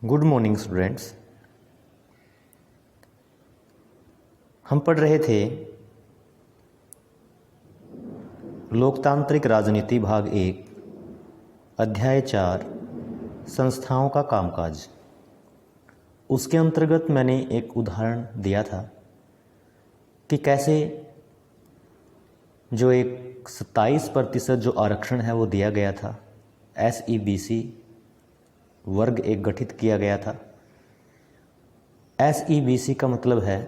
Good morning students. हम पढ़ रहे थे लोकतांत्रिक राजनीति भाग 1 अध्याय 4 संस्थाओं का कामकाज। उसके अंतर्गत मैंने एक उदाहरण दिया था कि कैसे जो एक 27% जो आरक्षण है वो दिया गया था, SEBC वर्ग एक गठित किया गया था। SEBC का मतलब है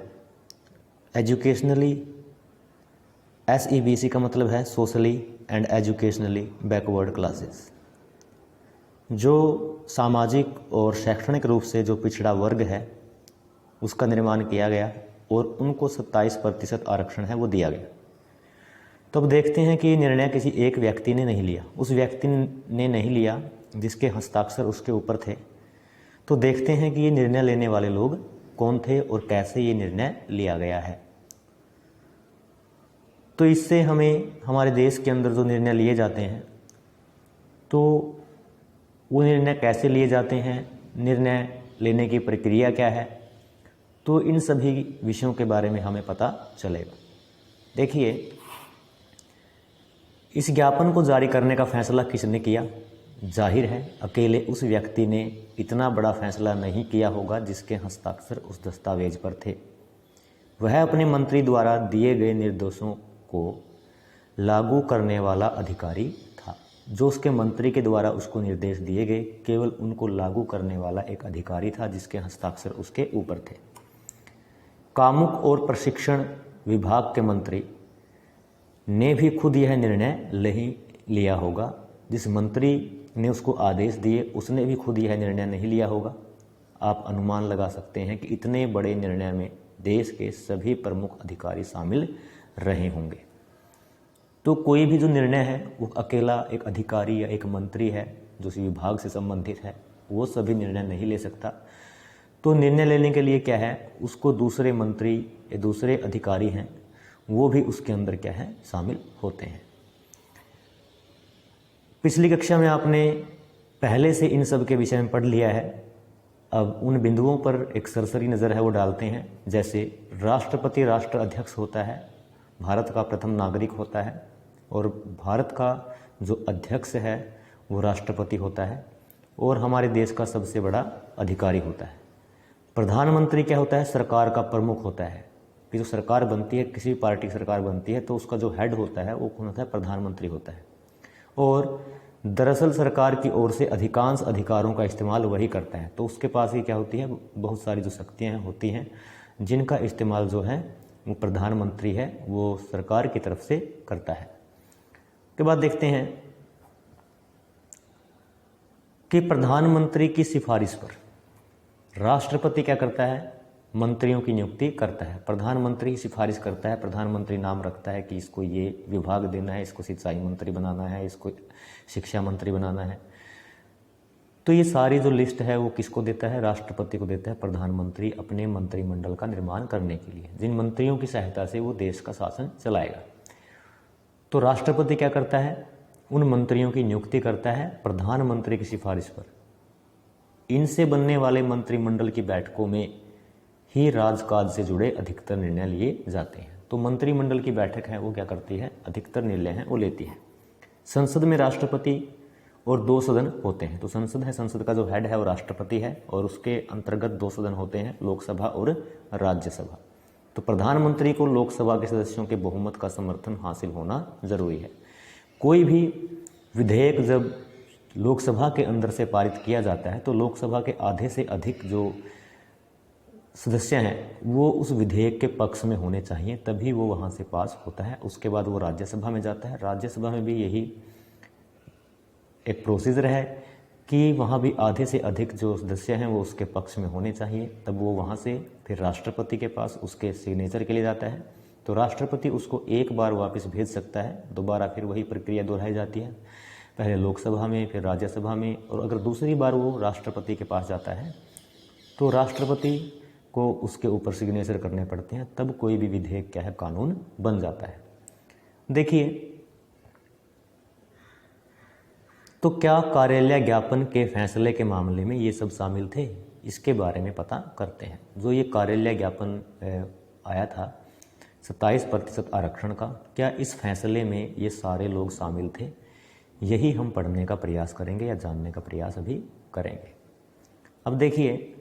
SEBC का मतलब है socially and educationally backward classes. जो सामाजिक और शैक्षणिक रूप से जो पिछड़ा वर्ग है उसका निर्माण किया गया और उनको 27% आरक्षण है वो दिया गया। तो अब देखते हैं कि ये निर्णय किसी एक व्यक्ति ने नहीं लिया, उस व्यक्ति ने नहीं लिया जिसके हस्ताक्षर उसके ऊपर थे। तो देखते हैं कि ये निर्णय लेने वाले लोग कौन थे और कैसे ये निर्णय लिया गया है। तो इससे हमें हमारे देश के अंदर जो निर्णय लिए जाते हैं तो वो निर्णय कैसे लिए जाते हैं, निर्णय लेने की प्रक्रिया क्या है, तो इन सभी विषयों के बारे में हमें पता चलेगा। देखिए, इस ज्ञापन को जारी करने का फैसला किसने किया? जाहिर है अकेले उस व्यक्ति ने इतना बड़ा फैसला नहीं किया होगा जिसके हस्ताक्षर उस दस्तावेज पर थे। वह अपने मंत्री द्वारा दिए गए निर्देशों को लागू करने वाला अधिकारी था। जो उसके मंत्री के द्वारा उसको निर्देश दिए गए, केवल उनको लागू करने वाला एक अधिकारी था जिसके हस्ताक्षर उसके ऊपर थे। कामुक और प्रशिक्षण विभाग के मंत्री ने भी खुद यह निर्णय नहीं लिया होगा। जिस मंत्री ने उसको आदेश दिए उसने भी खुद यह निर्णय नहीं लिया होगा। आप अनुमान लगा सकते हैं कि इतने बड़े निर्णय में देश के सभी प्रमुख अधिकारी शामिल रहे होंगे। तो कोई भी जो निर्णय है वो अकेला एक अधिकारी या एक मंत्री है जो उस विभाग से संबंधित है, वो सभी निर्णय नहीं ले सकता। तो निर्णय लेने के लिए क्या है, उसको दूसरे मंत्री या दूसरे अधिकारी हैं वो भी उसके अंदर क्या है, शामिल होते हैं। पिछली कक्षा में आपने पहले से इन सब के विषय में पढ़ लिया है। अब उन बिंदुओं पर एक सरसरी नज़र है वो डालते हैं। जैसे राष्ट्रपति राष्ट्र अध्यक्ष होता है, भारत का प्रथम नागरिक होता है, और भारत का जो अध्यक्ष है वो राष्ट्रपति होता है और हमारे देश का सबसे बड़ा अधिकारी होता है। प्रधानमंत्री क्या होता है? सरकार का प्रमुख होता है। कि जो सरकार बनती है, किसी भी पार्टी की सरकार बनती है तो उसका जो हेड होता है वो कौन होता है? प्रधानमंत्री होता है। और दरअसल सरकार की ओर से अधिकांश अधिकारों का इस्तेमाल वही करता है। तो उसके पास ही क्या होती है? बहुत सारी जो शक्तियाँ होती हैं जिनका इस्तेमाल जो है वो प्रधानमंत्री है वो सरकार की तरफ से करता है। के बाद देखते हैं कि प्रधानमंत्री की सिफारिश पर राष्ट्रपति क्या करता है? मंत्रियों की नियुक्ति करता है। प्रधानमंत्री ही सिफारिश करता है, प्रधानमंत्री नाम रखता है कि इसको ये विभाग देना है, इसको सिंचाई मंत्री बनाना है, इसको शिक्षा मंत्री बनाना है। तो ये सारी जो लिस्ट है वो किसको देता है? राष्ट्रपति को देता है। प्रधानमंत्री अपने मंत्रिमंडल का निर्माण करने के लिए, जिन मंत्रियों की सहायता से वो देश का शासन चलाएगा। तो राष्ट्रपति क्या करता है? उन मंत्रियों की नियुक्ति करता है प्रधानमंत्री की सिफारिश पर। इनसे बनने वाले मंत्रिमंडल की बैठकों में ही राजकाज से जुड़े अधिकतर निर्णय लिए जाते हैं। तो मंत्रिमंडल की बैठक है वो क्या करती है? अधिकतर निर्णय हैं वो लेती है। संसद में राष्ट्रपति और 2 सदन होते हैं। तो संसद है, संसद का जो हेड है वो राष्ट्रपति है और उसके अंतर्गत 2 सदन होते हैं, लोकसभा और राज्यसभा। तो प्रधानमंत्री को लोकसभा के सदस्यों के बहुमत का समर्थन हासिल होना जरूरी है। कोई भी विधेयक जब लोकसभा के अंदर से पारित किया जाता है तो लोकसभा के आधे से अधिक जो सदस्य हैं वो उस विधेयक के पक्ष में होने चाहिए, तभी वो वहाँ से पास होता है। उसके बाद वो राज्यसभा में जाता है। राज्यसभा में भी यही एक प्रोसीजर है कि वहाँ भी आधे से अधिक जो सदस्य हैं वो उसके पक्ष में होने चाहिए, तब वो वहाँ से फिर राष्ट्रपति के पास उसके सिग्नेचर के लिए जाता है। तो राष्ट्रपति उसको एक बार वापस भेज सकता है, दोबारा फिर वही प्रक्रिया दोहराई जाती है, पहले लोकसभा में फिर राज्यसभा में। और अगर दूसरी बार वो राष्ट्रपति के पास जाता है तो राष्ट्रपति को उसके ऊपर सिग्नेचर करने पड़ते हैं, तब कोई भी विधेयक क्या है, कानून बन जाता है। देखिए, तो क्या कार्यालय ज्ञापन के फैसले के मामले में ये सब शामिल थे? इसके बारे में पता करते हैं। जो ये कार्यालय ज्ञापन आया था 27% आरक्षण का, क्या इस फैसले में ये सारे लोग शामिल थे? यही हम पढ़ने का प्रयास करेंगे या जानने का प्रयास अभी करेंगे। अब देखिए,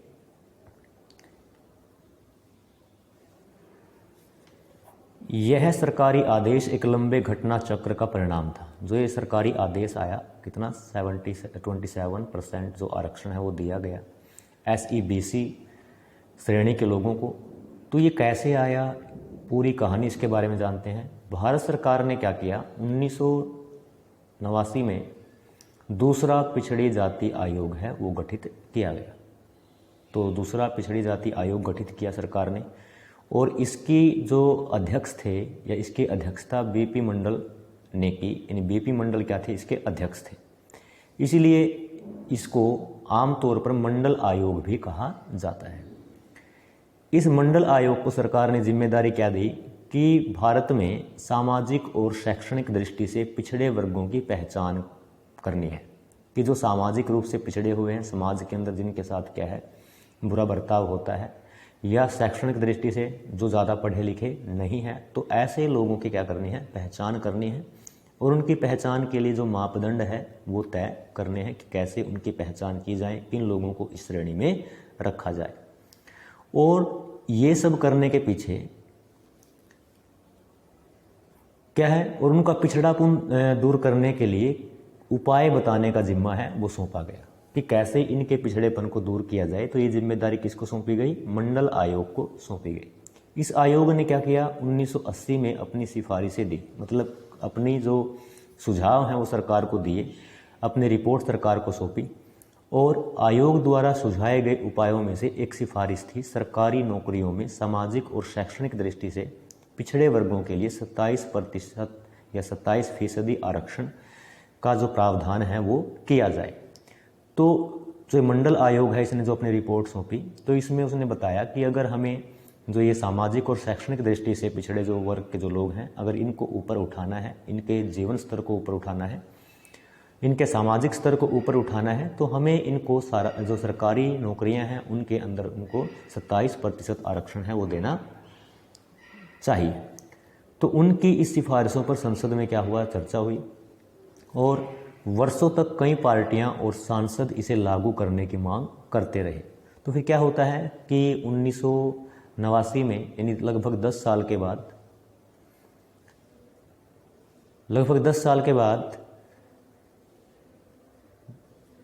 यह सरकारी आदेश एक लंबे घटना चक्र का परिणाम था। जो ये सरकारी आदेश आया, कितना 27% जो आरक्षण है वो दिया गया SEBC श्रेणी के लोगों को। तो ये कैसे आया, पूरी कहानी इसके बारे में जानते हैं। भारत सरकार ने क्या किया, 1989 में दूसरा पिछड़ी जाति आयोग है वो गठित किया गया। तो दूसरा पिछड़ी जाति आयोग गठित किया सरकार ने, और इसकी जो अध्यक्ष थे या इसकी अध्यक्षता BP मंडल ने की। यानी BP मंडल क्या थे, इसके अध्यक्ष थे। इसीलिए इसको आमतौर पर मंडल आयोग भी कहा जाता है। इस मंडल आयोग को सरकार ने जिम्मेदारी क्या दी कि भारत में सामाजिक और शैक्षणिक दृष्टि से पिछड़े वर्गों की पहचान करनी है, कि जो सामाजिक रूप से पिछड़े हुए हैं, समाज के अंदर जिनके साथ क्या है बुरा बर्ताव होता है, या शैक्षणिक दृष्टि से जो ज़्यादा पढ़े लिखे नहीं हैं, तो ऐसे लोगों की क्या करनी है, पहचान करनी है। और उनकी पहचान के लिए जो मापदंड है वो तय करने हैं कि कैसे उनकी पहचान की जाए, किन लोगों को इस श्रेणी में रखा जाए। और ये सब करने के पीछे क्या है, और उनका पिछड़ापन दूर करने के लिए उपाय बताने का जिम्मा है वो सौंपा गया कि कैसे इनके पिछड़ेपन को दूर किया जाए। तो ये जिम्मेदारी किसको सौंपी गई, मंडल आयोग को सौंपी गई। इस आयोग ने क्या किया, 1980 में अपनी सिफारिशें दी, मतलब अपनी जो सुझाव हैं वो सरकार को दिए, अपनी रिपोर्ट सरकार को सौंपी। और आयोग द्वारा सुझाए गए उपायों में से एक सिफारिश थी, सरकारी नौकरियों में सामाजिक और शैक्षणिक दृष्टि से पिछड़े वर्गों के लिए 27% या 27% आरक्षण का जो प्रावधान है वो किया जाए। तो जो मंडल आयोग है इसने जो अपनी रिपोर्ट सौंपी, तो इसमें उसने बताया कि अगर हमें जो ये सामाजिक और शैक्षणिक दृष्टि से पिछड़े जो वर्ग के जो लोग हैं, अगर इनको ऊपर उठाना है, इनके जीवन स्तर को ऊपर उठाना है, इनके सामाजिक स्तर को ऊपर उठाना है, तो हमें इनको सारा जो सरकारी नौकरियां हैं उनके अंदर उनको 27% आरक्षण है वो देना चाहिए। तो उनकी इस सिफारिशों पर संसद में क्या हुआ, चर्चा हुई, और वर्षों तक कई पार्टियां और सांसद इसे लागू करने की मांग करते रहे। तो फिर क्या होता है कि 1989 में, यानी लगभग 10 साल के बाद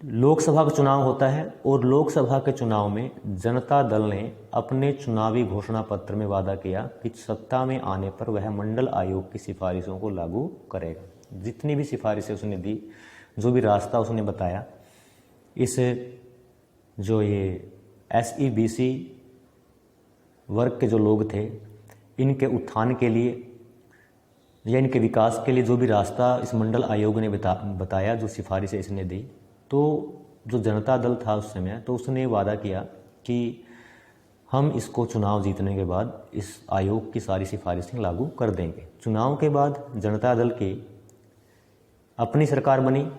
लोकसभा का चुनाव होता है। और लोकसभा के चुनाव में जनता दल ने अपने चुनावी घोषणा पत्र में वादा किया कि सत्ता में आने पर वह मंडल आयोग की सिफारिशों को लागू करेगा। जितनी भी सिफारिशें उसने दी, जो भी रास्ता उसने बताया, इस जो ये SEBC वर्ग के जो लोग थे इनके उत्थान के लिए या इनके विकास के लिए जो भी रास्ता इस मंडल आयोग ने बताया, जो सिफारिशें इसने दी, तो जो जनता दल था उस समय, तो उसने वादा किया कि हम इसको चुनाव जीतने के बाद इस आयोग की सारी सिफारिशें लागू कर देंगे। चुनाव के बाद जनता दल की अपनी सरकार बनी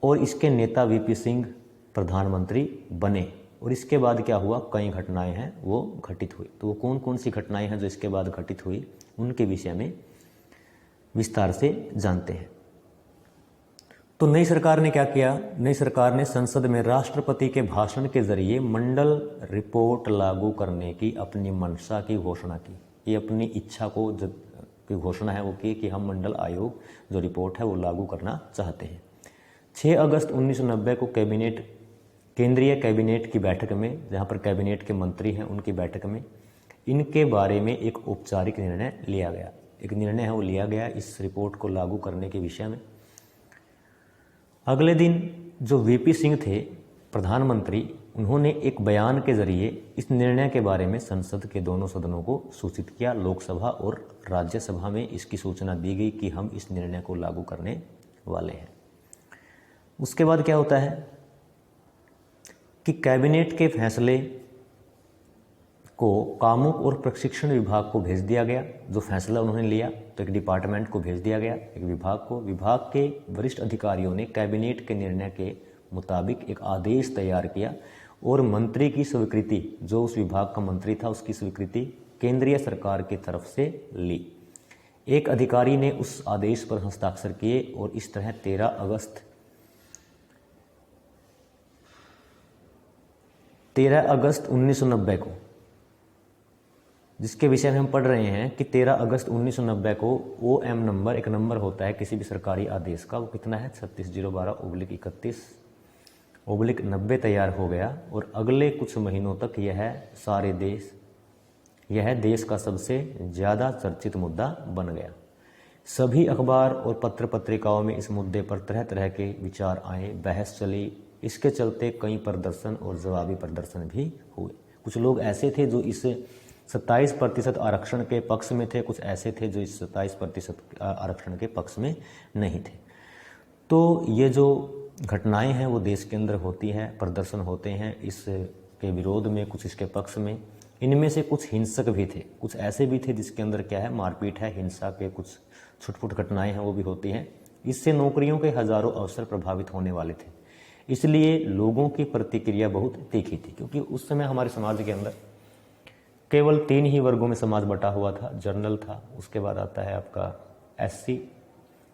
और इसके नेता VP सिंह प्रधानमंत्री बने। और इसके बाद क्या हुआ, कई घटनाएं हैं वो घटित हुई। तो वो कौन कौन सी घटनाएं हैं जो इसके बाद घटित हुई, उनके विषय में विस्तार से जानते हैं। तो नई सरकार ने क्या किया, नई सरकार ने संसद में राष्ट्रपति के भाषण के जरिए मंडल रिपोर्ट लागू करने की अपनी मंशा की घोषणा की। ये अपनी इच्छा की घोषणा है वो की कि हम मंडल आयोग जो रिपोर्ट है वो लागू करना चाहते हैं। 6 अगस्त 1990 को केंद्रीय कैबिनेट की बैठक में, जहाँ पर कैबिनेट के मंत्री हैं उनकी बैठक में इनके बारे में एक औपचारिक निर्णय लिया गया। एक निर्णय है वो लिया गया इस रिपोर्ट को लागू करने के विषय में। अगले दिन जो VP सिंह थे प्रधानमंत्री, उन्होंने एक बयान के जरिए इस निर्णय के बारे में संसद के दोनों सदनों को सूचित किया। लोकसभा और राज्यसभा में इसकी सूचना दी गई कि हम इस निर्णय को लागू करने वाले हैं। उसके बाद क्या होता है कि कैबिनेट के फैसले को कामुक और प्रशिक्षण विभाग को भेज दिया गया। जो फैसला उन्होंने लिया तो एक डिपार्टमेंट को भेज दिया गया, एक विभाग को। विभाग के वरिष्ठ अधिकारियों ने कैबिनेट के निर्णय के मुताबिक एक आदेश तैयार किया और मंत्री की स्वीकृति, जो उस विभाग का मंत्री था उसकी स्वीकृति केंद्रीय सरकार की तरफ से ली। एक अधिकारी ने उस आदेश पर हस्ताक्षर किए और इस तरह 13 अगस्त 1990 को, जिसके विषय में हम पढ़ रहे हैं कि 13 अगस्त 1990 को OM नंबर, एक नंबर होता है किसी भी सरकारी आदेश का, वो कितना है 36/012/31/90 तैयार हो गया। और अगले कुछ महीनों तक यह देश का सबसे ज़्यादा चर्चित मुद्दा बन गया। सभी अखबार और पत्र पत्रिकाओं में इस मुद्दे पर तरह तरह के विचार आए, बहस चली। इसके चलते कई प्रदर्शन और जवाबी प्रदर्शन भी हुए। कुछ लोग ऐसे थे जो इस 27% आरक्षण के पक्ष में थे, कुछ ऐसे थे जो इस 27% आरक्षण के पक्ष में नहीं थे। तो ये जो घटनाएं हैं वो देश के अंदर होती हैं, प्रदर्शन होते हैं इसके विरोध में, कुछ इसके पक्ष में। इनमें से कुछ हिंसक भी थे, कुछ ऐसे भी थे जिसके अंदर क्या है, मारपीट है, हिंसा के कुछ छुटपुट घटनाएं हैं वो भी होती हैं। इससे नौकरियों के हजारों अवसर प्रभावित होने वाले थे। इसलिए लोगों की प्रतिक्रिया बहुत तीखी थी, क्योंकि उस समय हमारे समाज के अंदर केवल 3 ही वर्गों में समाज बटा हुआ था। जनरल था, उसके बाद आता है आपका SC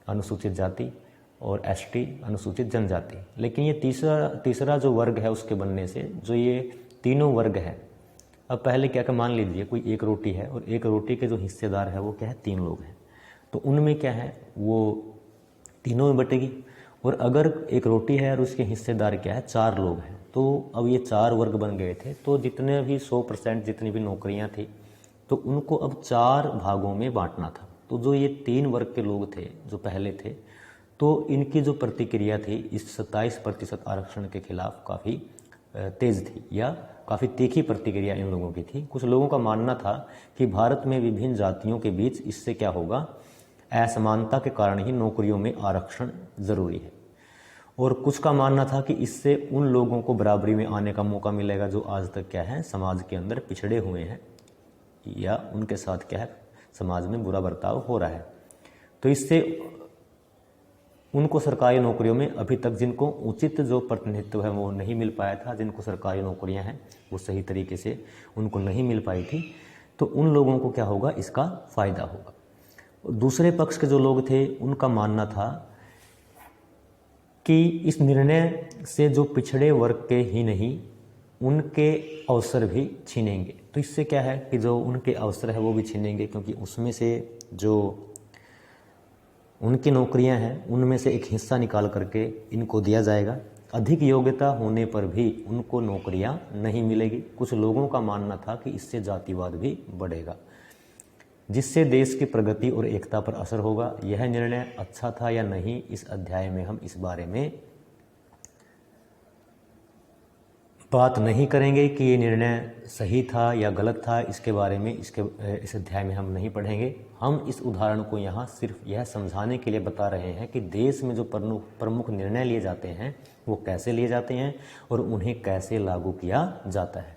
अनुसूचित जाति और ST अनुसूचित जनजाति। लेकिन ये तीसरा जो वर्ग है उसके बनने से जो ये तीनों वर्ग है, अब पहले क्या मान लीजिए कोई एक रोटी है और एक रोटी के जो हिस्सेदार है वो क्या है 3 लोग हैं, तो उनमें क्या है वो तीनों में बटेगी। और अगर एक रोटी है और उसके हिस्सेदार क्या है 4 लोग हैं, तो अब ये 4 वर्ग बन गए थे। तो जितने भी 100% जितनी भी नौकरियां थी तो उनको अब 4 भागों में बांटना था। तो जो ये 3 वर्ग के लोग थे जो पहले थे, तो इनकी जो प्रतिक्रिया थी इस 27% आरक्षण के खिलाफ काफ़ी तेज थी, या काफ़ी तीखी प्रतिक्रिया इन लोगों की थी। कुछ लोगों का मानना था कि भारत में विभिन्न जातियों के बीच इससे क्या होगा, असमानता के कारण ही नौकरियों में आरक्षण जरूरी है। और कुछ का मानना था कि इससे उन लोगों को बराबरी में आने का मौका मिलेगा जो आज तक क्या है समाज के अंदर पिछड़े हुए हैं, या उनके साथ क्या है समाज में बुरा बर्ताव हो रहा है। तो इससे उनको सरकारी नौकरियों में अभी तक जिनको उचित जो प्रतिनिधित्व है वो नहीं मिल पाया था, जिनको सरकारी नौकरियां हैं वो सही तरीके से उनको नहीं मिल पाई थी, तो उन लोगों को क्या होगा, इसका फ़ायदा होगा। दूसरे पक्ष के जो लोग थे उनका मानना था कि इस निर्णय से जो पिछड़े वर्ग के ही नहीं उनके अवसर भी छीनेंगे। तो इससे क्या है कि जो उनके अवसर है वो भी छीनेंगे, क्योंकि उसमें से जो उनकी नौकरियां हैं उनमें से एक हिस्सा निकाल करके इनको दिया जाएगा। अधिक योग्यता होने पर भी उनको नौकरियां नहीं मिलेगी। कुछ लोगों का मानना था कि इससे जातिवाद भी बढ़ेगा, जिससे देश की प्रगति और एकता पर असर होगा। यह निर्णय अच्छा था या नहीं, इस अध्याय में हम इस बारे में बात नहीं करेंगे कि ये निर्णय सही था या गलत था। इसके बारे में इस अध्याय में हम नहीं पढ़ेंगे। हम इस उदाहरण को यहाँ सिर्फ यह समझाने के लिए बता रहे हैं कि देश में जो प्रमुख निर्णय लिए जाते हैं वो कैसे लिए जाते हैं और उन्हें कैसे लागू किया जाता है।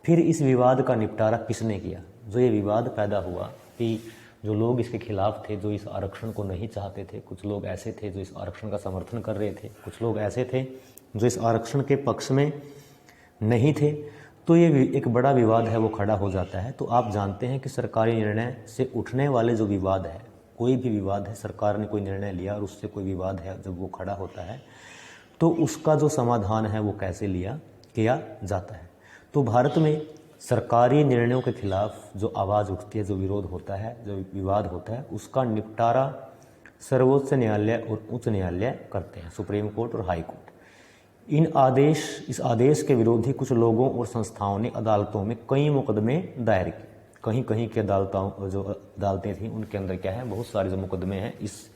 फिर इस विवाद का निपटारा किसने किया। जो ये विवाद पैदा हुआ कि जो लोग इसके खिलाफ थे, जो इस आरक्षण को नहीं चाहते थे, कुछ लोग ऐसे थे जो इस आरक्षण का समर्थन कर रहे थे, कुछ लोग ऐसे थे जो इस आरक्षण के पक्ष में नहीं थे, तो ये एक बड़ा विवाद है वो खड़ा हो जाता है। तो आप जानते हैं कि सरकारी निर्णय से उठने वाले जो विवाद है, कोई भी विवाद है, सरकार ने कोई निर्णय लिया और उससे कोई विवाद है जब वो खड़ा होता है तो उसका जो समाधान है वो कैसे किया जाता है। तो भारत में सरकारी निर्णयों के खिलाफ जो आवाज़ उठती है, जो विरोध होता है, जो विवाद होता है, उसका निपटारा सर्वोच्च न्यायालय और उच्च न्यायालय करते हैं, सुप्रीम कोर्ट और हाई कोर्ट। इस आदेश के विरोधी कुछ लोगों और संस्थाओं ने अदालतों में कई मुकदमे दायर किए। कहीं कहीं की जो अदालतें थीं उनके अंदर क्या है, बहुत सारे जो मुकदमे हैं इस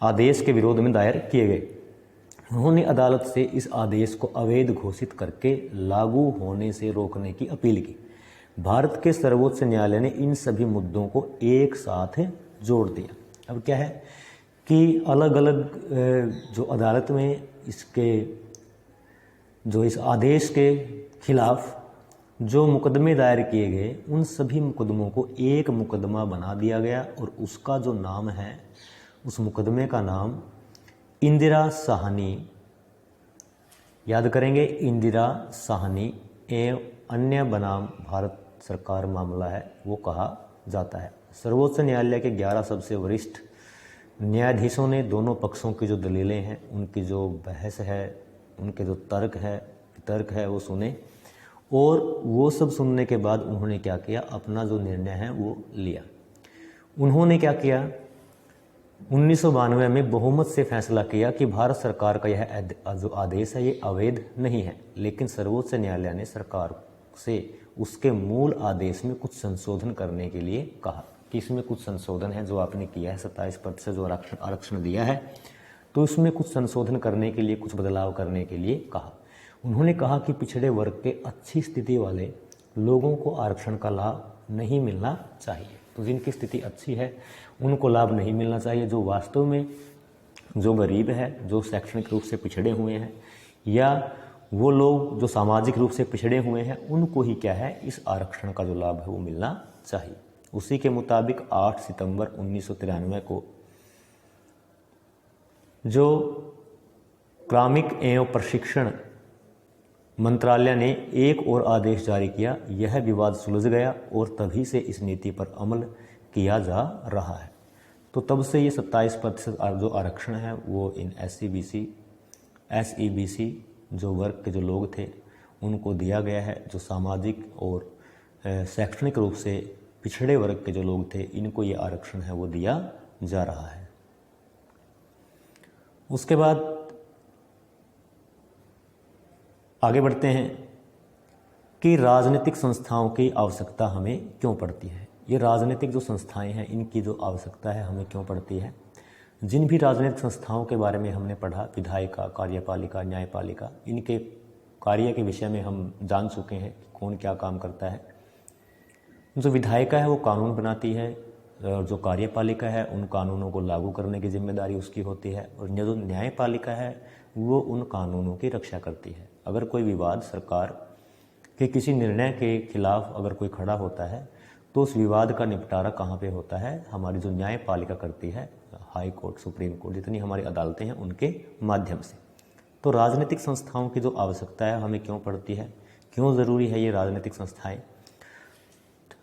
आदेश के विरोध में दायर किए गए। उन्होंने अदालत से इस आदेश को अवैध घोषित करके लागू होने से रोकने की अपील की। भारत के सर्वोच्च न्यायालय ने इन सभी मुद्दों को एक साथ जोड़ दिया। अब क्या है कि अलग अलग जो अदालत में इस आदेश के खिलाफ जो मुकदमे दायर किए गए उन सभी मुकदमों को एक मुकदमा बना दिया गया और उसका जो नाम है, उस मुकदमे का नाम इंदिरा साहनी, याद करेंगे, इंदिरा साहनी एवं अन्य बनाम भारत सरकार मामला है, वो कहा जाता है। सर्वोच्च न्यायालय के 11 सबसे वरिष्ठ न्यायाधीशों ने दोनों पक्षों की जो दलीलें हैं, उनकी जो बहस है, उनके जो तर्क है वो सुने, और वो सब सुनने के बाद उन्होंने क्या किया, अपना जो निर्णय है वो लिया। उन्होंने क्या किया, 1992 में बहुमत से फैसला किया कि भारत सरकार का यह जो आदेश है ये अवैध नहीं है, लेकिन सर्वोच्च न्यायालय ने सरकार से उसके मूल आदेश में कुछ संशोधन करने के लिए कहा कि इसमें कुछ संशोधन है, जो आपने किया है 27% जो आरक्षण दिया है, तो इसमें कुछ संशोधन करने के लिए, कुछ बदलाव करने के लिए कहा। उन्होंने कहा कि पिछड़े वर्ग के अच्छी स्थिति वाले लोगों को आरक्षण का लाभ नहीं मिलना चाहिए। तो जिनकी स्थिति अच्छी है उनको लाभ नहीं मिलना चाहिए। जो वास्तव में जो गरीब है, जो शैक्षणिक रूप से पिछड़े हुए हैं, या वो लोग जो सामाजिक रूप से पिछड़े हुए हैं, उनको ही क्या है, इस आरक्षण का जो लाभ है वो मिलना चाहिए। उसी के मुताबिक 8 सितंबर 1993 को जो क्रमिक एवं प्रशिक्षण मंत्रालय ने एक और आदेश जारी किया, यह विवाद सुलझ गया और तभी से इस नीति पर अमल किया जा रहा है। तो तब से ये 27% जो आरक्षण है वो इन SEBC जो वर्ग के जो लोग थे उनको दिया गया है। जो सामाजिक और शैक्षणिक रूप से पिछड़े वर्ग के जो लोग थे, इनको ये आरक्षण है वो दिया जा रहा है। उसके बाद आगे बढ़ते हैं कि राजनीतिक संस्थाओं की आवश्यकता हमें क्यों पड़ती है। ये राजनीतिक जो संस्थाएं हैं, इनकी जो आवश्यकता है हमें क्यों पड़ती है। जिन भी राजनीतिक संस्थाओं के बारे में हमने पढ़ा, विधायिका, कार्यपालिका, न्यायपालिका, इनके कार्य के विषय में हम जान चुके हैं कौन क्या काम करता है। जो विधायिका है वो कानून बनाती है, और जो कार्यपालिका है उन कानूनों को लागू करने की जिम्मेदारी उसकी होती है, और जो न्यायपालिका है वो उन कानूनों की रक्षा करती है। अगर कोई विवाद सरकार के किसी निर्णय के खिलाफ अगर कोई खड़ा होता है, तो उस विवाद का निपटारा कहाँ पे होता है, हमारी जो न्यायपालिका करती है, हाई कोर्ट, सुप्रीम कोर्ट, जितनी हमारी अदालतें हैं उनके माध्यम से। तो राजनीतिक संस्थाओं की जो आवश्यकता है हमें क्यों पड़ती है, क्यों ज़रूरी है ये राजनीतिक संस्थाएं।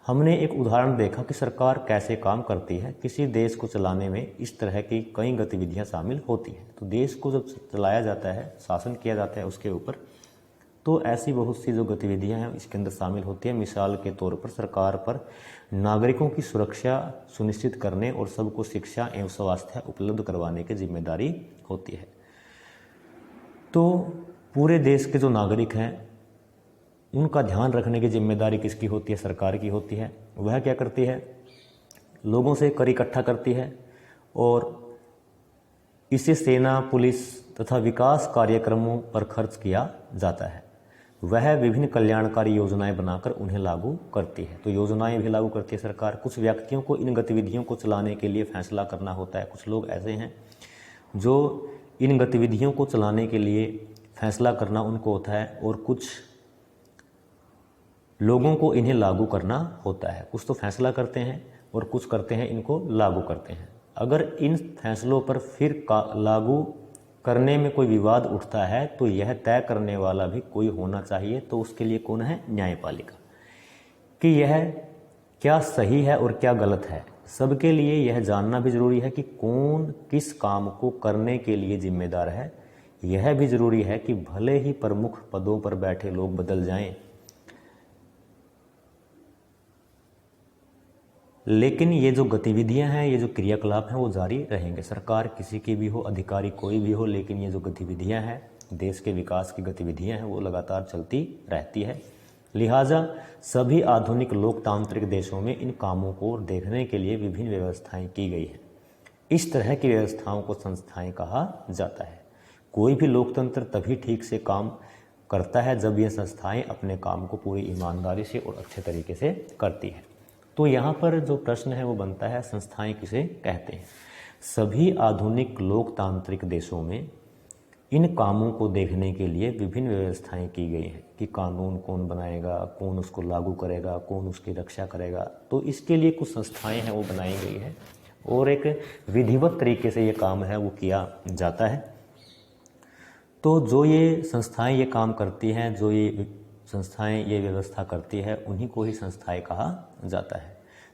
हमने एक उदाहरण देखा कि सरकार कैसे काम करती है। किसी देश को चलाने में इस तरह की कई गतिविधियां शामिल होती हैं। तो देश को जब चलाया जाता है, शासन किया जाता है उसके ऊपर, तो ऐसी बहुत सी जो गतिविधियां हैं इसके अंदर शामिल होती है। मिसाल के तौर पर सरकार पर नागरिकों की सुरक्षा सुनिश्चित करने और सबको शिक्षा एवं स्वास्थ्य उपलब्ध करवाने की जिम्मेदारी होती है। तो पूरे देश के जो नागरिक हैं उनका ध्यान रखने की जिम्मेदारी किसकी होती है, सरकार की होती है। वह क्या करती है, लोगों से कर इकट्ठा करती है और इसे सेना, पुलिस तथा विकास कार्यक्रमों पर खर्च किया जाता है। वह विभिन्न कल्याणकारी योजनाएं बनाकर उन्हें लागू करती है। तो योजनाएं भी लागू करती है सरकार। कुछ व्यक्तियों को इन गतिविधियों को चलाने के लिए फैसला करना होता है। कुछ लोग ऐसे हैं जो इन गतिविधियों को चलाने के लिए फैसला करना उनको होता है, और कुछ लोगों को इन्हें लागू करना होता है। कुछ तो फैसला करते हैं और कुछ करते हैं इनको लागू करते हैं। अगर इन फैसलों पर फिर लागू करने में कोई विवाद उठता है तो यह तय करने वाला भी कोई होना चाहिए। तो उसके लिए कौन है, न्यायपालिका, कि यह क्या सही है और क्या गलत है। सबके लिए यह जानना भी जरूरी है कि कौन किस काम को करने के लिए जिम्मेदार है। यह भी जरूरी है कि भले ही प्रमुख पदों पर बैठे लोग बदल जाएं, लेकिन ये जो गतिविधियां हैं, ये जो क्रियाकलाप हैं वो जारी रहेंगे। सरकार किसी की भी हो, अधिकारी कोई भी हो, लेकिन ये जो गतिविधियां हैं, देश के विकास की गतिविधियां हैं, वो लगातार चलती रहती है। लिहाजा सभी आधुनिक लोकतांत्रिक देशों में इन कामों को देखने के लिए विभिन्न व्यवस्थाएं की गई हैं। इस तरह की व्यवस्थाओं को संस्थाएं कहा जाता है। कोई भी लोकतंत्र तभी ठीक से काम करता है जब ये संस्थाएं अपने काम को पूरी ईमानदारी से और अच्छे तरीके से करती है। तो यहाँ पर जो प्रश्न है वो बनता है, संस्थाएं किसे कहते हैं। सभी आधुनिक लोकतांत्रिक देशों में इन कामों को देखने के लिए विभिन्न व्यवस्थाएं की गई हैं कि कानून कौन बनाएगा, कौन उसको लागू करेगा, कौन उसकी रक्षा करेगा। तो इसके लिए कुछ संस्थाएं हैं वो बनाई गई है और एक विधिवत तरीके से ये काम है वो किया जाता है। तो जो ये संस्थाएं ये काम करती हैं, जो ये संस्थाएं ये व्यवस्था करती है, उन्हीं को ही संस्थाएं कहा जाता है।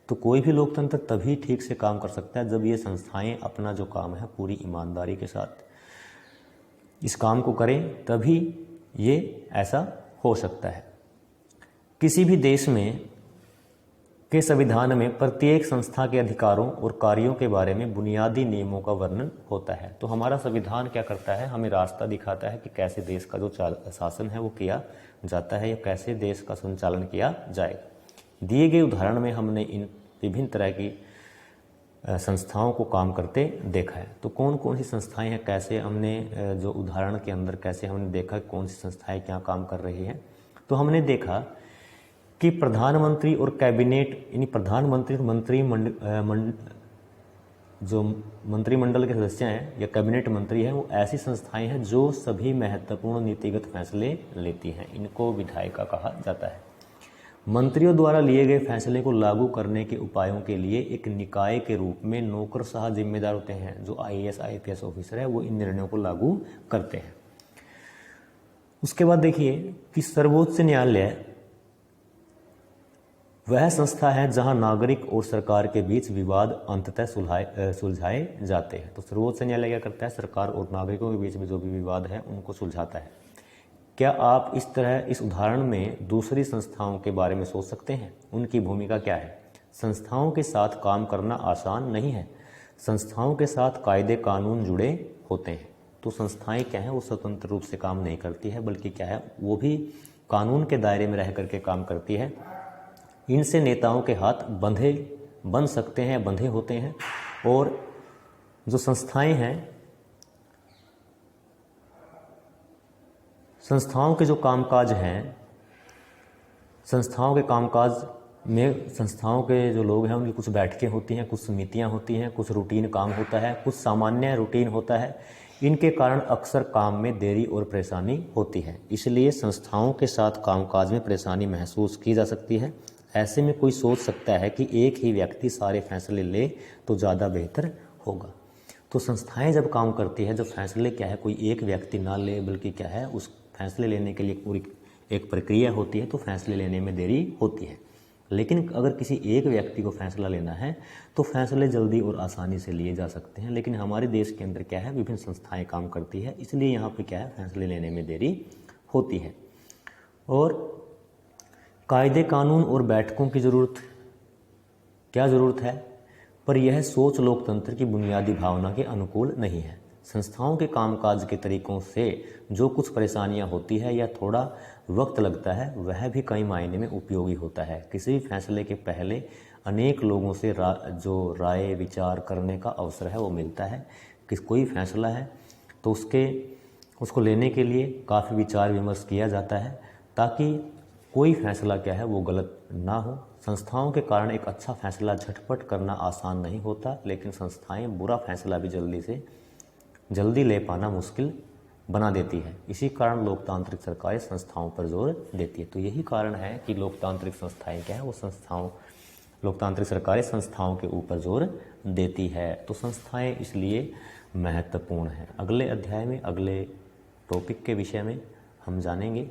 तो कोई भी लोकतंत्र तभी ठीक से काम कर सकता है जब ये संस्थाएं अपना जो काम है पूरी ईमानदारी के साथ इस काम को करें, तभी ये ऐसा हो सकता है। किसी भी देश में के संविधान में प्रत्येक संस्था के अधिकारों और कार्यों के बारे में बुनियादी नियमों का वर्णन होता है। तो हमारा संविधान क्या करता है, हमें रास्ता दिखाता है कि कैसे देश का जो शासन है वो किया जाता है या कैसे देश का संचालन किया जाएगा। दिए गए उदाहरण में हमने इन विभिन्न तरह की संस्थाओं को काम करते देखा है। तो कौन कौन सी संस्थाएं हैं, कैसे हमने जो उदाहरण के अंदर कैसे हमने देखा कौन सी संस्थाएं क्या काम कर रही हैं। तो हमने देखा कि प्रधानमंत्री और कैबिनेट यानी प्रधानमंत्री और जो मंत्रिमंडल के सदस्य हैं या कैबिनेट मंत्री हैं, वो ऐसी संस्थाएं हैं जो सभी महत्वपूर्ण नीतिगत फैसले लेती हैं। इनको विधायिका कहा जाता है। मंत्रियों द्वारा लिए गए फैसले को लागू करने के उपायों के लिए एक निकाय के रूप में नौकरशाह जिम्मेदार होते हैं। जो IAS IPS ऑफिसर है वो इन निर्णयों को लागू करते हैं। उसके बाद देखिए कि सर्वोच्च न्यायालय वह संस्था है जहां नागरिक और सरकार के बीच विवाद अंततः सुलझाए जाते हैं। तो सर्वोच्च न्यायालय क्या करता है, सरकार और नागरिकों के बीच में जो भी विवाद है उनको सुलझाता है। क्या आप इस उदाहरण में दूसरी संस्थाओं के बारे में सोच सकते हैं, उनकी भूमिका क्या है? संस्थाओं के साथ काम करना आसान नहीं है। संस्थाओं के साथ कायदे कानून जुड़े होते हैं। तो संस्थाएं क्या हैं, वो स्वतंत्र रूप से काम नहीं करती है, बल्कि क्या है वो भी कानून के दायरे में रह करके काम करती है। इनसे नेताओं के हाथ बन सकते हैं, बंधे होते हैं। और जो संस्थाएं हैं, संस्थाओं के जो कामकाज हैं, संस्थाओं के कामकाज में संस्थाओं के जो लोग हैं उनकी कुछ बैठकें होती हैं, कुछ समितियां होती हैं, कुछ रूटीन काम होता है, कुछ सामान्य रूटीन होता है। इनके कारण अक्सर काम में देरी और परेशानी होती है। इसलिए संस्थाओं के साथ कामकाज में परेशानी महसूस की जा सकती है। ऐसे में कोई सोच सकता है कि एक ही व्यक्ति सारे फैसले ले तो ज़्यादा बेहतर होगा। तो संस्थाएं जब काम करती है, जब फैसले क्या है कोई एक व्यक्ति ना ले, बल्कि क्या है उस फैसले लेने के लिए पूरी एक प्रक्रिया होती है, तो फैसले लेने में देरी होती है। लेकिन अगर किसी एक व्यक्ति को फैसला लेना है तो फैसले जल्दी और आसानी से लिए जा सकते हैं। लेकिन हमारे देश के अंदर क्या है, विभिन्न संस्थाएं काम करती है, इसलिए यहाँ पे क्या है फैसले लेने में देरी होती है। और कायदे कानून और बैठकों की क्या ज़रूरत है, पर यह सोच लोकतंत्र की बुनियादी भावना के अनुकूल नहीं है। संस्थाओं के कामकाज के तरीकों से जो कुछ परेशानियां होती है या थोड़ा वक्त लगता है, वह भी कई मायने में उपयोगी होता है। किसी भी फैसले के पहले अनेक लोगों से जो राय विचार करने का अवसर है वो मिलता है। कि कोई फैसला है तो उसको लेने के लिए काफ़ी विचार विमर्श किया जाता है, ताकि कोई फैसला क्या है वो गलत ना हो। संस्थाओं के कारण एक अच्छा फैसला झटपट करना आसान नहीं होता, लेकिन संस्थाएं बुरा फैसला भी जल्दी ले पाना मुश्किल बना देती है। इसी कारण लोकतांत्रिक सरकारें संस्थाओं पर जोर देती है। तो यही कारण है कि लोकतांत्रिक संस्थाएं क्या है वो लोकतांत्रिक सरकारें संस्थाओं के ऊपर जोर देती है। तो संस्थाएं इसलिए महत्वपूर्ण हैं। अगले अध्याय में अगले टॉपिक के विषय में हम जानेंगे।